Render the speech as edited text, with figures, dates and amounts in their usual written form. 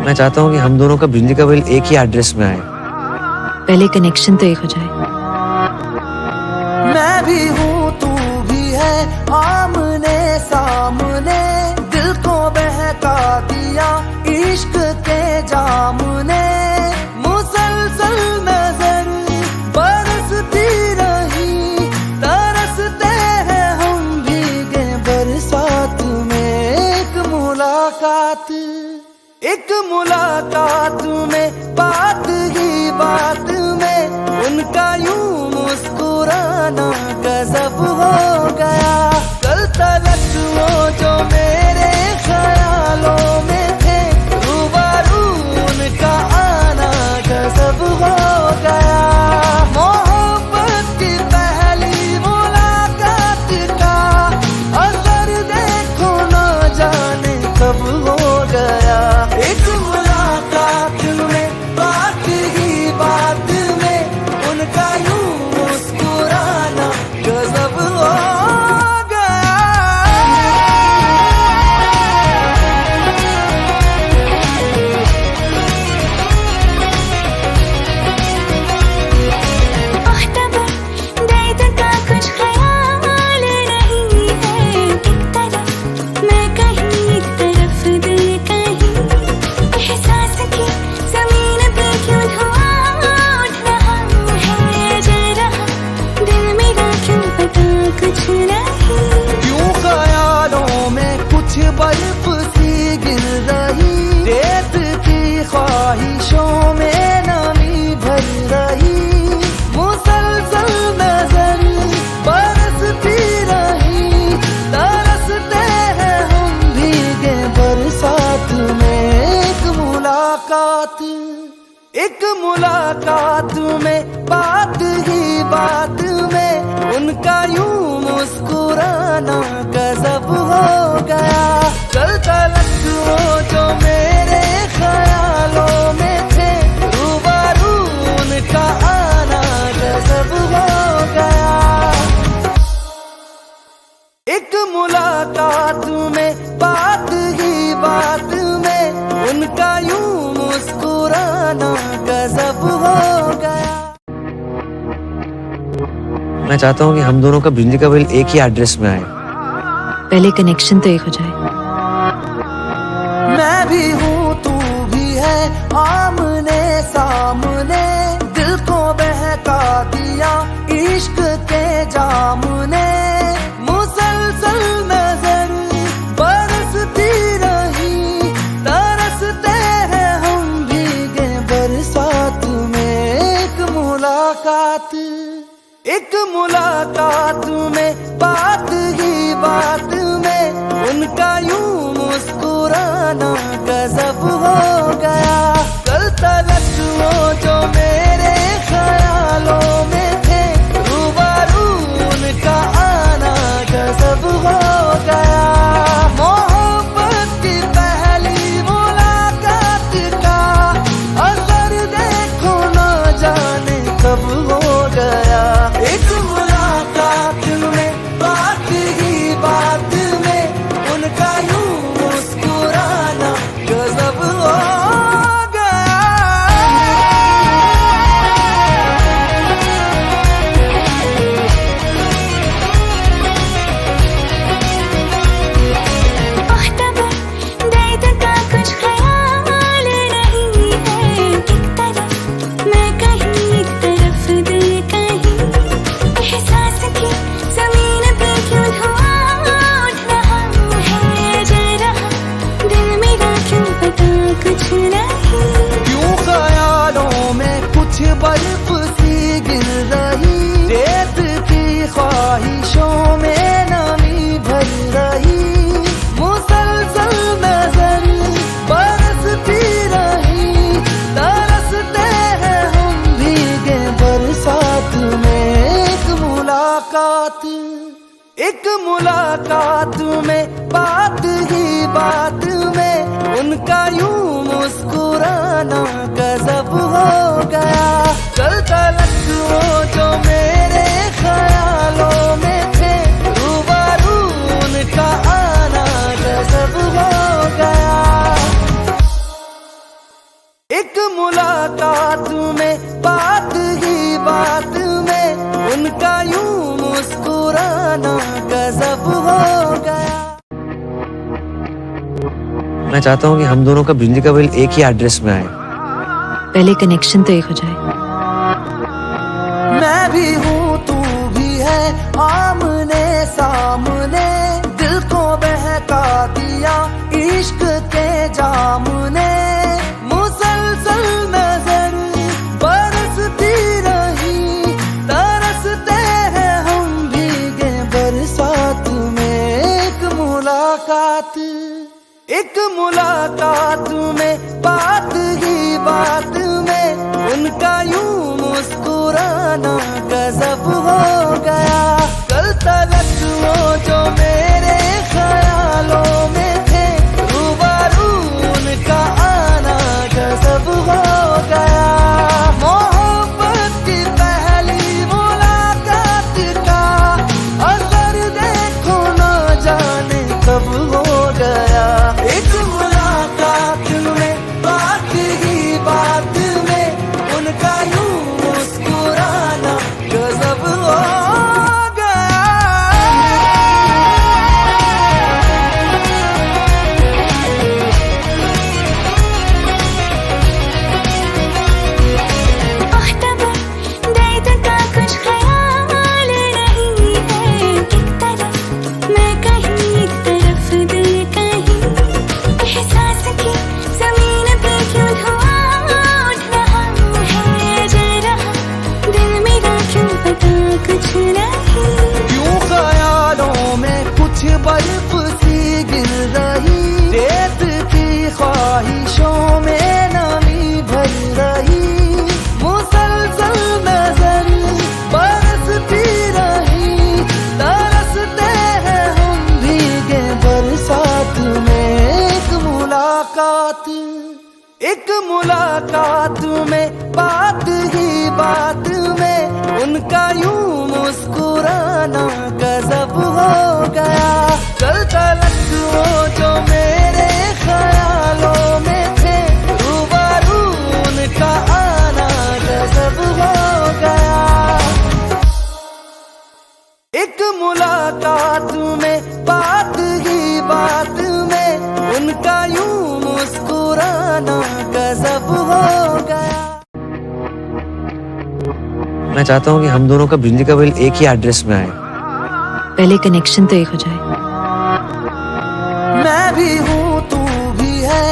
मैं चाहता हूँ कि हम दोनों का बिजली का बिल एक ही एड्रेस में आए। पहले कनेक्शन तो एक हो जाए। मैं भी हूँ तू भी है, आमने सामने दिल को बहका दिया इश्क के जाम ने। मुसलसल नजर बरसती रही, तरसते हैं हम भीगे बरसात में। एक मुलाकात में, बात ही बात में उनका यूं मुस्कुराना गजब हो गया। कल तलक वो जो मेरे ख्यालों में थे, रूबरू उनका आना गजब हो गया। मोहब्बत की पहली मुलाकात का असर देखो ना जाने कब हो गया। एक मुलाकात में, बात ही बात में उनका यूं मुस्कुराना गजब हो गया। दर्द का कुछ ख्याल नहीं है, एक तरफ मैं कहीं एक तरफ दिल कहीं। एहसास की जमीन पे क्यों धुआं उठ रहा है, जल रहा दिल मेरा क्यों पता कुछ नहीं। क्यों ख्यालों में कुछ बर्फ सी गिर रही, रेत की ख्वाहिशों में नमी भर रही। मुसलसल नजर बरसती रही, तरसते हैं हम भीगे बरसात में। एक मुलाकात में, बात ही बात में उनका यूं मुस्कुराना गजब हो गया। कल तलक वो जो मेरे ख्यालों में थे, रूबरू उनका आना गजब हो गया। एक मुलाकात में, बात ही बात में उनका यूं मुस्कुराना गजब हो गया। मैं चाहता हूँ कि हम दोनों का बिजली का बिल एक ही एड्रेस में आए। पहले कनेक्शन तो एक हो जाए। मैं भी हूँ तू भी है, आमने सामने दिल को बहका दिया इश्क के जाम ने। मुसलसल नजर बरसती रही, तरसते हैं हम भीगे बरसात में। एक मुलाकात में, बात ही बात में उनका यूं मुस्कुराना गजब हो गया। कल तलक वो जो मेरे ख्यालों में थे, रूबरू उनका आना गजब हो गया। मोहब्बत की पहली मुलाकात का असर देखो ना जाने कब हो गया। एक मुलाकात में, बात ही बात में उनका यूं मुस्कुराना गजब हो गया। दर्द का कुछ ख्याल नहीं है, एक तरफ मैं कहीं एक तरफ दिल कहीं। एहसास की जमीन पे क्यों धुआं उठ रहा है, जल रहा दिल मेरा क्यों पता कुछ नहीं। क्यों ख्यालों में कुछ बर्फ सी गिर रही, रेत की ख्वाहिशों में नमी भर रही। मुसलसल नजर बरसती रही, तरसते हैं हम भीगे बरसात में। एक मुलाकात में, बात ही बात में उनका यूं मुस्कुराना गजब हो गया। कल तलक वो जो मेरे ख्यालों में थे, रूबरू उनका आना गजब हो गया। मैं चाहता हूँ कि हम दोनों का बिजली का बिल एक ही एड्रेस में आए। पहले कनेक्शन तो एक हो जाए। मैं भी हूँ तू भी है, आमने सामने दिल को बहका दिया इश्क के जाम ने। मुसलसल नजर बरसती रही, तरसते हैं हम भीगे बरसात में। एक मुलाकात में बात ही बात में उनका यूं मुस्कुराना गजब हो गया। कल तलक वो जो मेरे ख्यालों में थे, रूबरू उनका आना गजब हो गया। मोहब्बत की पहली मुलाकात का असर देखो ना जाने कब हो गया। एक मुलाकात में बात ही बात में उनका यूं मुस्कुराना गजब हो बर्फ सी गिर रही, रेत की ख्वाहिशों में नमी भर रही। मुसलसल नजर बरसती रही, तरसते हैं हम भीगे बरसात में। एक मुलाकात में बात ही बात में उनका यूं मुस्कुराना गजब हो गया। कल तलक वो जो मेरे ख्यालों में थे, रूबरू उनका आना गजब हो गया। एक मुलाकात में बात ही बात में उनका यूं मुस्कुराना गजब हो गया। मैं चाहता हूँ कि हम दोनों का बिजली का बिल एक ही एड्रेस में आए। पहले कनेक्शन तो एक हो जाए। मैं भी हूँ तू भी है,